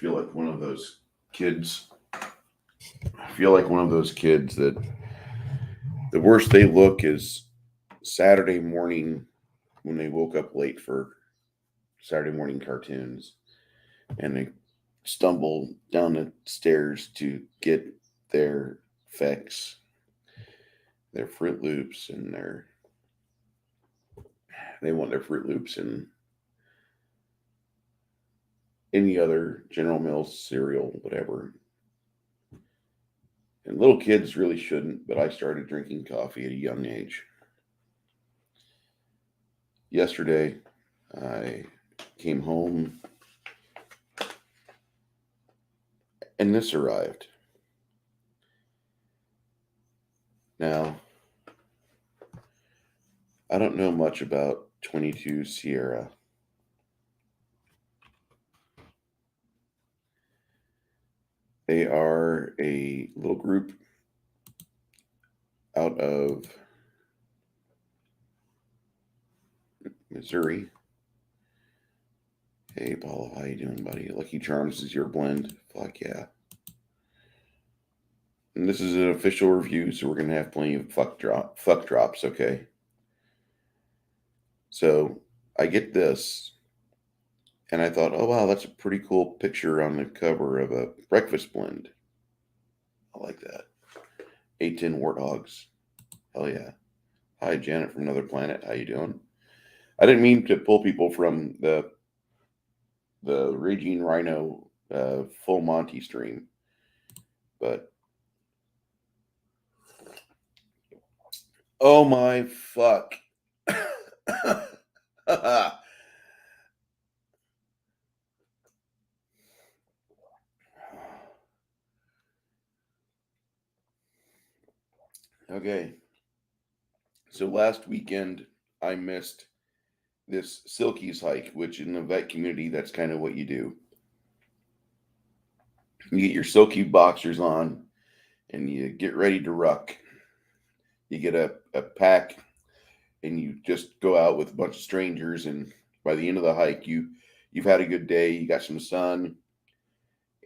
feel like one of those kids. I feel like one of those kids that the worst they look is Saturday morning when they woke up late for Saturday morning cartoons and they stumble down the stairs to get their fix, their Fruit Loops, and they want their Fruit Loops and any other General Mills cereal, whatever. And little kids really shouldn't, but I started drinking coffee at a young age. Yesterday, I came home and this arrived. Now, I don't know much about 22Sierra. They are a little group out of Missouri. Hey, Paul, how you doing, buddy? Lucky Charms is your blend. Fuck yeah. And this is an official review, so we're gonna have plenty of fuck drops, okay? So I get this, and I thought, oh wow, that's a pretty cool picture on the cover of a breakfast blend. I like that. 810 Warthogs. Hell yeah. Hi, Janet from another planet. How you doing? I didn't mean to pull people from the Raging Rhino Full Monty stream, but oh my fuck. Okay. So last weekend I missed this Silkies hike, which in the vet community, that's kind of what you do. You get your Silky boxers on and you get ready to ruck. You get a pack and you just go out with a bunch of strangers, and by the end of the hike you've had a good day, you got some sun.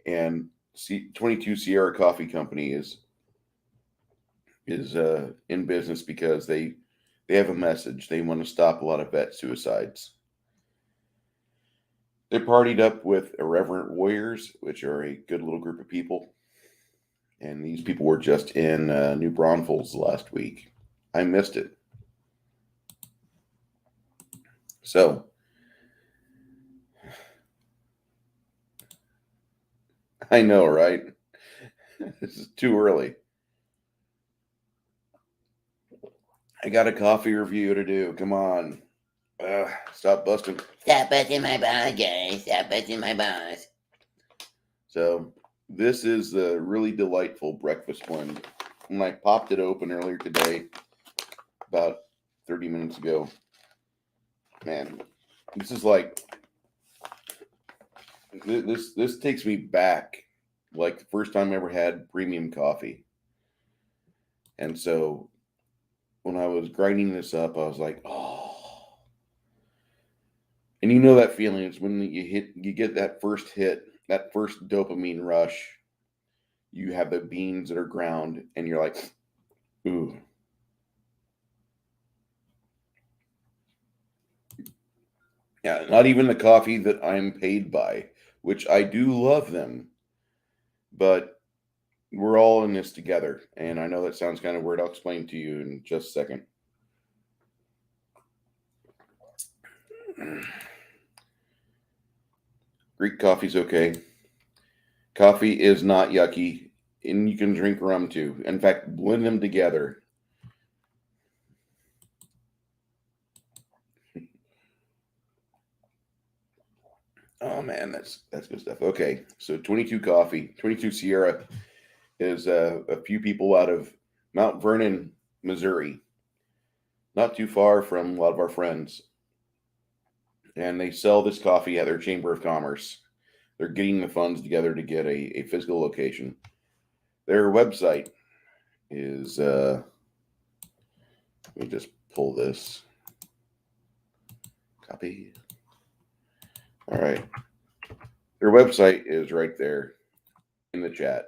And 22 Sierra Coffee Company is in business because they have a message. They want to stop a lot of vet suicides. They partied up with Irreverent Warriors, which are a good little group of people. And these people were just in New Braunfels last week. I missed it. So, I know, right? This is too early. I got a coffee review to do. Come on. Stop busting. Stop busting my balls, guys. Stop busting my balls. So, this is a really delightful breakfast blend. When I popped it open earlier today, about 30 minutes ago, man, this is like this takes me back like the first time I ever had premium coffee. And so when I was grinding this up, I was like, oh. And you know that feeling, it's when you get that first hit, that first dopamine rush. You have the beans that are ground and you're like, ooh. Yeah, not even the coffee that I'm paid by, which I do love them, but we're all in this together. And I know that sounds kind of weird. I'll explain to you in just a second. Greek coffee's okay. Coffee is not yucky, and you can drink rum too. In fact, blend them together. Oh man, that's good stuff. Okay, so 22 Sierra is a few people out of Mount Vernon, Missouri, not too far from a lot of our friends, and they sell this coffee at their Chamber of Commerce. They're getting the funds together to get a physical location. Their website is let me just pull this copy. All right. Their website is right there in the chat.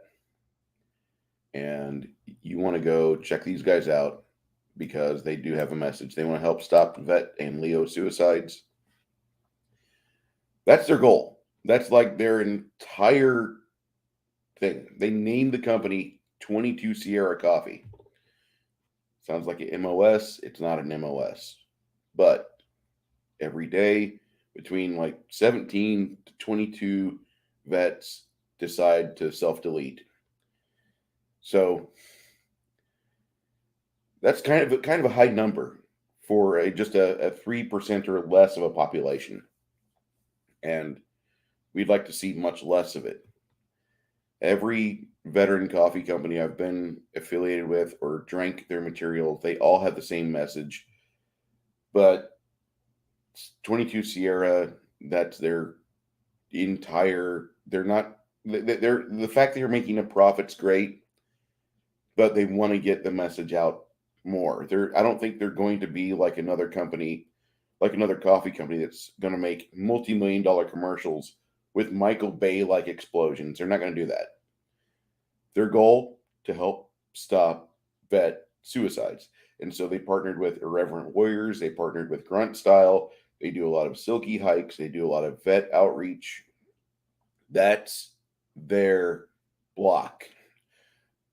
And you want to go check these guys out because they do have a message. They want to help stop vet and Leo suicides. That's their goal. That's like their entire thing. They named the company 22Sierra Coffee. Sounds like an MOS. It's not an MOS. But every day, between like 17 to 22 vets decide to self delete. So that's kind of a high number for just a 3% or less of a population. And we'd like to see much less of it. Every veteran coffee company I've been affiliated with or drank their material, they all have the same message. But 22 Sierra, that's their entire, they're not, they're, the fact that you're making a profit's great, but they want to get the message out more. I don't think they're going to be like another company, like another coffee company that's going to make multi-million-dollar commercials with Michael Bay like explosions. They're not going to do that. Their goal to help stop vet suicides. And so they partnered with Irreverent Warriors, they partnered with Grunt Style, they do a lot of silky hikes, they do a lot of vet outreach. That's their block.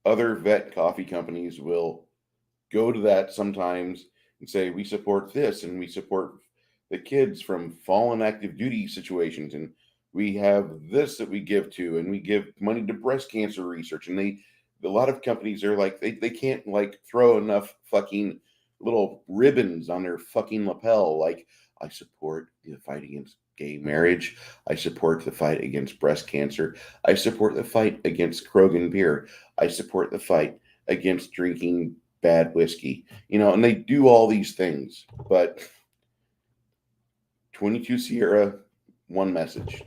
Other vet coffee companies will go to that sometimes and say, we support this and we support the kids from fallen active duty situations. And we have this that we give to, and we give money to breast cancer research. And a lot of companies are like, they can't like throw enough fucking little ribbons on their fucking lapel. Like, I support the fight against gay marriage. I support the fight against breast cancer. I support the fight against Krogan beer. I support the fight against drinking bad whiskey, and they do all these things. But 22 Sierra, one message.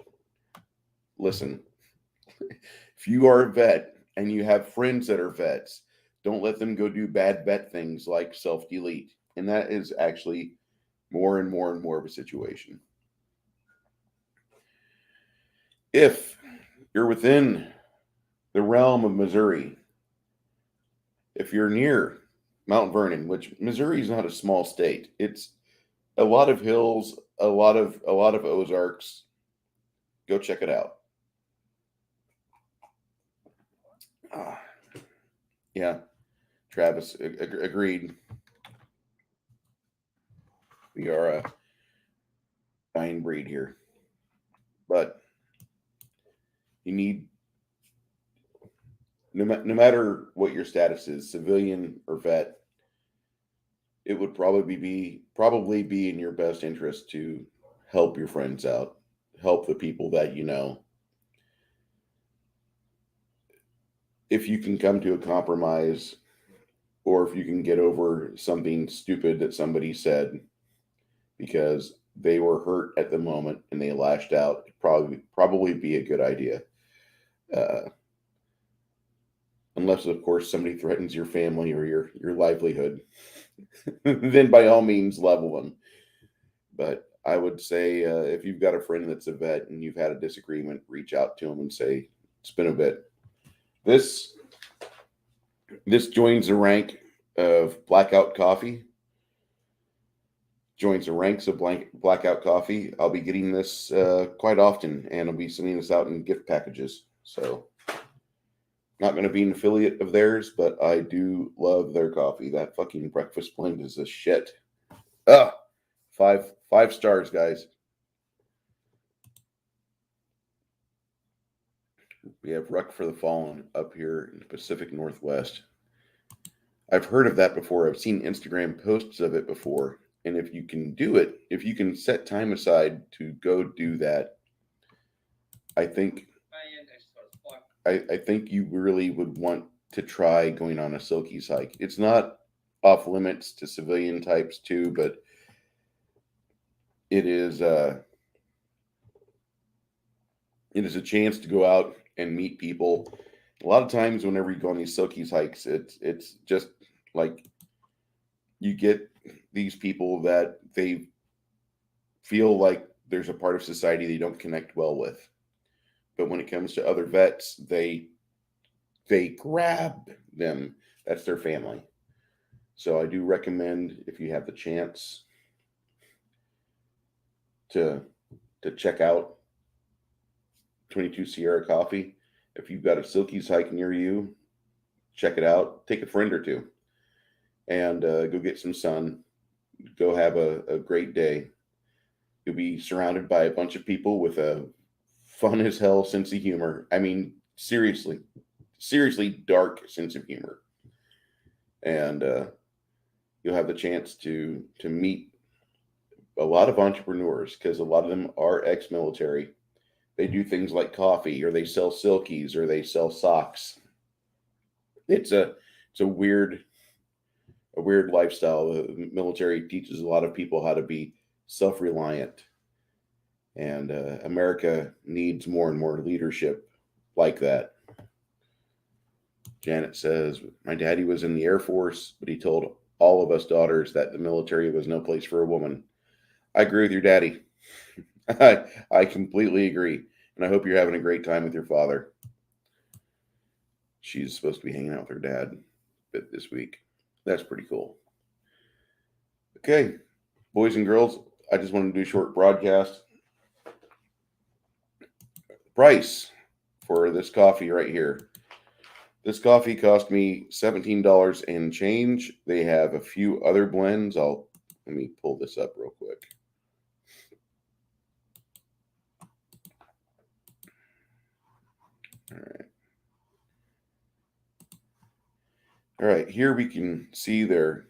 Listen, if you are a vet and you have friends that are vets, don't let them go do bad vet things like self-delete. And that is actually more and more and more of a situation. If you're within the realm of Missouri, if you're near Mount Vernon, which Missouri is not a small state, it's a lot of hills, a lot of Ozarks. Go check it out. Yeah, Travis agreed. We are a dying breed here, but you need no matter what your status is, civilian or vet, it would probably be in your best interest to help your friends out, help the people that you know. If you can come to a compromise, or if you can get over something stupid that somebody said because they were hurt at the moment and they lashed out, probably be a good idea. Unless, of course, somebody threatens your family or your livelihood, then by all means level them. But I would say if you've got a friend that's a vet and you've had a disagreement, reach out to them and say, "It's been a bit." This joins the rank of Blackout Coffee. Joins the ranks of Blackout Coffee. I'll be getting this quite often, and I'll be sending this out in gift packages. So, not going to be an affiliate of theirs, but I do love their coffee. That fucking breakfast blend is a shit. Ah, five stars, guys. We have Ruck for the Fallen up here in the Pacific Northwest. I've heard of that before. I've seen Instagram posts of it before. And if you can do it, if you can set time aside to go do that, I think you really would want to try going on a Silkies hike. It's not off limits to civilian types too, but it is a chance to go out and meet people. A lot of times whenever you go on these Silkies hikes, it's just like you get these people that they feel like there's a part of society they don't connect well with. but when it comes to other vets, they grab them. That's their family. So I do recommend, if you have the chance, to check out 22 Sierra Coffee. If you've got a Silky's hike near you, check it out. Take a friend or two and go get some sun. Go have a great day. You'll be surrounded by a bunch of people with a fun as hell sense of humor. I mean, seriously dark sense of humor. And you'll have the chance to meet a lot of entrepreneurs, because a lot of them are ex-military. They do things like coffee, or they sell silkies, or they sell socks. It's a weird lifestyle. The military teaches a lot of people how to be self-reliant, and America needs more and more leadership like that. Janet says, my daddy was in the Air Force, but he told all of us daughters that the military was no place for a woman. I agree with your daddy. I completely agree. And I hope you're having a great time with your father. She's supposed to be hanging out with her dad this week. That's pretty cool. Okay, boys and girls, I just wanted to do a short broadcast. Price for this coffee right here. This coffee cost me $17 and change. They have a few other blends. Let me pull this up real quick. All right, here we can see their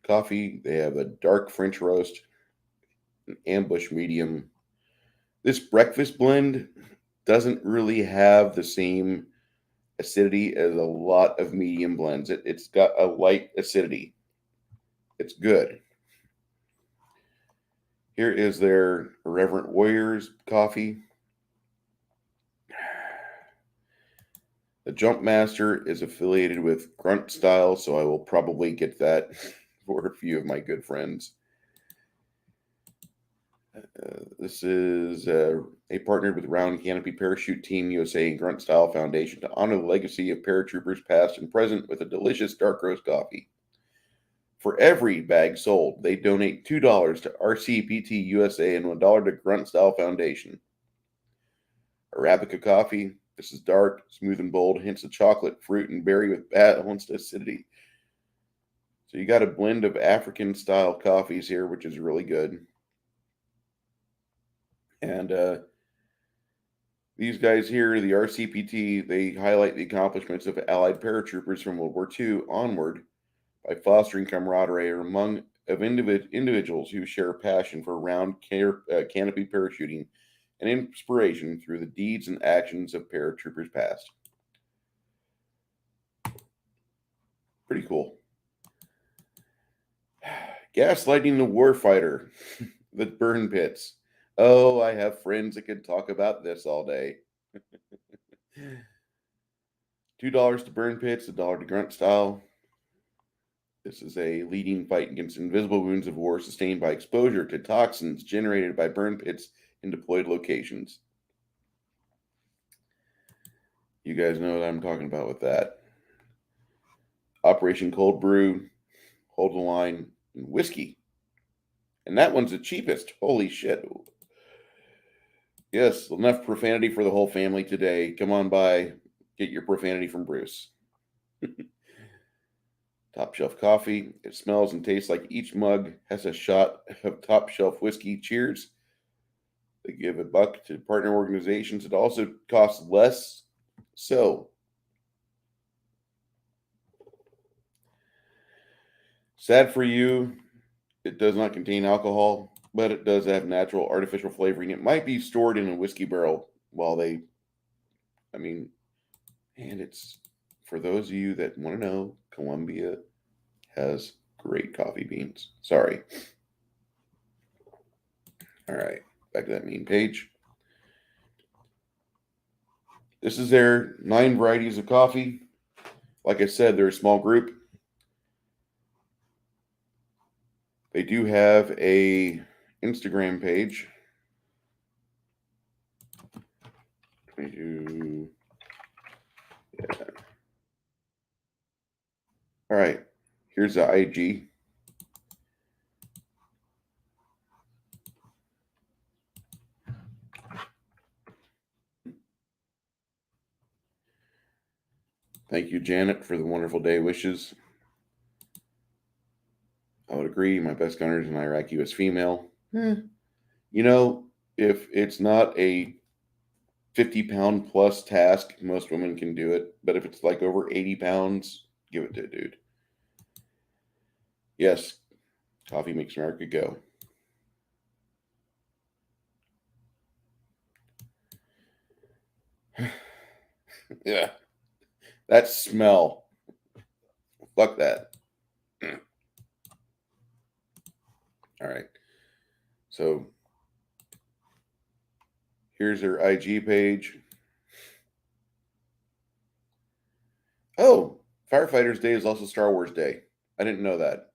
coffee. They have a dark French roast, an ambush medium. This breakfast blend doesn't really have the same acidity as a lot of medium blends. It's got a light acidity. It's good. Here is their Irreverent Warriors coffee. The Jumpmaster is affiliated with Grunt Style, so I will probably get that for a few of my good friends. This is they partnered with Round Canopy Parachute Team USA and Grunt Style Foundation to honor the legacy of paratroopers past and present with a delicious dark roast coffee. For every bag sold, they donate $2 to RCPT USA and $1 to Grunt Style Foundation. Arabica coffee. This is dark, smooth, and bold, hints of chocolate, fruit, and berry with balanced acidity. So you got a blend of African-style coffees here, which is really good. And these guys here, the RCPT, they highlight the accomplishments of Allied paratroopers from World War II onward by fostering camaraderie among individuals who share a passion for round canopy parachuting and inspiration through the deeds and actions of paratroopers past. Pretty cool. Gaslighting the warfighter, the burn pits. Oh, I have friends that could talk about this all day. $2 to burn pits, $1 to Grunt Style. This is a leading fight against invisible wounds of war sustained by exposure to toxins generated by burn pits in deployed locations. You guys know what I'm talking about with that. Operation Cold Brew, Hold the Line, and whiskey. And that one's the cheapest. Holy shit. Yes, enough profanity for the whole family today. Come on by. Get your profanity from Bruce. Top shelf coffee. It smells and tastes like each mug has a shot of top shelf whiskey. Cheers. They give $1 to partner organizations. It also costs less. So, sad for you, it does not contain alcohol, but it does have natural artificial flavoring. It might be stored in a whiskey barrel and it's, for those of you that want to know, Colombia has great coffee beans. Sorry. All right, back to that main page. This is their 9 varieties of coffee. Like I said, they're a small group. They do have a Instagram page. 22. Yeah. All right. Here's the IG. Thank you, Janet, for the wonderful day wishes. I would agree. My best gunner is an Iraqi U.S. female. You know, if it's not a 50-pound plus task, most women can do it. But if it's like over 80 pounds, give it to a dude. Yes, coffee makes America go. Yeah, that smell. Fuck that. All right. So here's her IG page. Oh, Firefighters Day is also Star Wars Day. I didn't know that.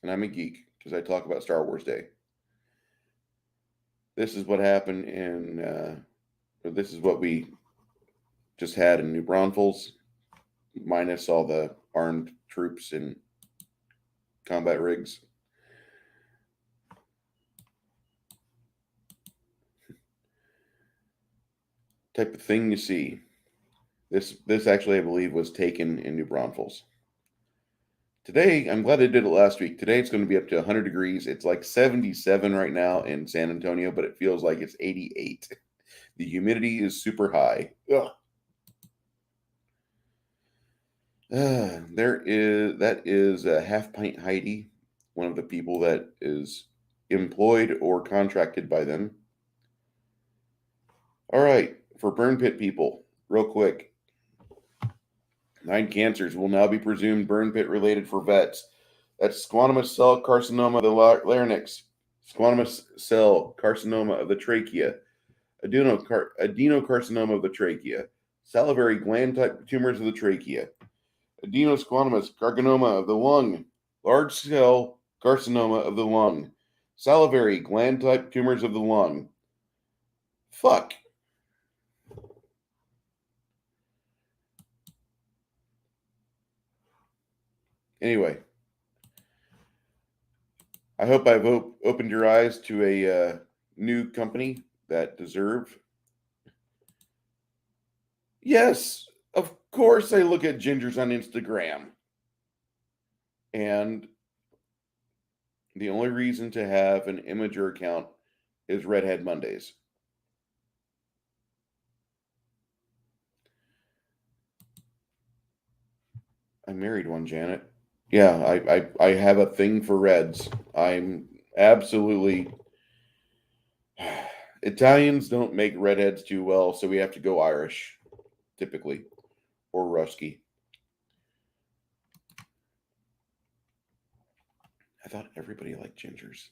And I'm a geek because I talk about Star Wars Day. This is what happened this is what we just had in New Braunfels, minus all the armed troops and combat rigs. Type of thing you see. This actually, I believe, was taken in New Braunfels. Today, I'm glad I did it last week. Today, it's going to be up to 100 degrees. It's like 77 right now in San Antonio, but it feels like it's 88. The humidity is super high. Ugh. That is Half Pint Heidi, one of the people that is employed or contracted by them. All right, for burn pit people, real quick. 9 cancers will now be presumed burn pit related for vets. That's squamous cell carcinoma of the larynx, squamous cell carcinoma of the trachea, adenocarcinoma of the trachea, salivary gland type tumors of the trachea, adenosquamous carcinoma of the lung, large cell carcinoma of the lung, salivary gland type tumors of the lung. Fuck. Anyway, I hope I've opened your eyes to a new company that deserve. Yes, of course I look at gingers on Instagram. And the only reason to have an Imager account is Redhead Mondays. I married one, Janet. Yeah, I have a thing for reds. I'm absolutely. Italians don't make redheads too well, so we have to go Irish, typically, or Rusky. I thought everybody liked gingers.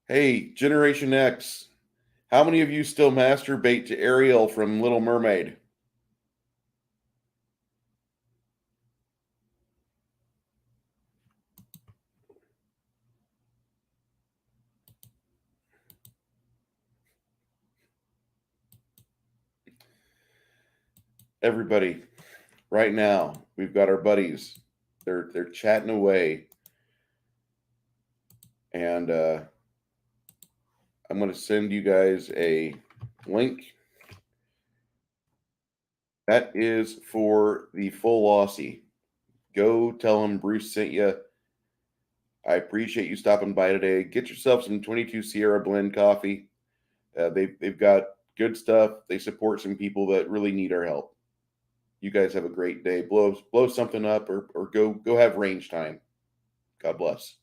Hey, Generation X, how many of you still masturbate to Ariel from Little Mermaid? Everybody, right now, we've got our buddies. They're chatting away, and I'm going to send you guys a link. That is for the full Aussie. Go tell them Bruce sent you. I appreciate you stopping by today. Get yourself some 22Sierra blend coffee. They've got good stuff. They support some people that really need our help. You guys have a great day. Blow something up or go have range time. God bless.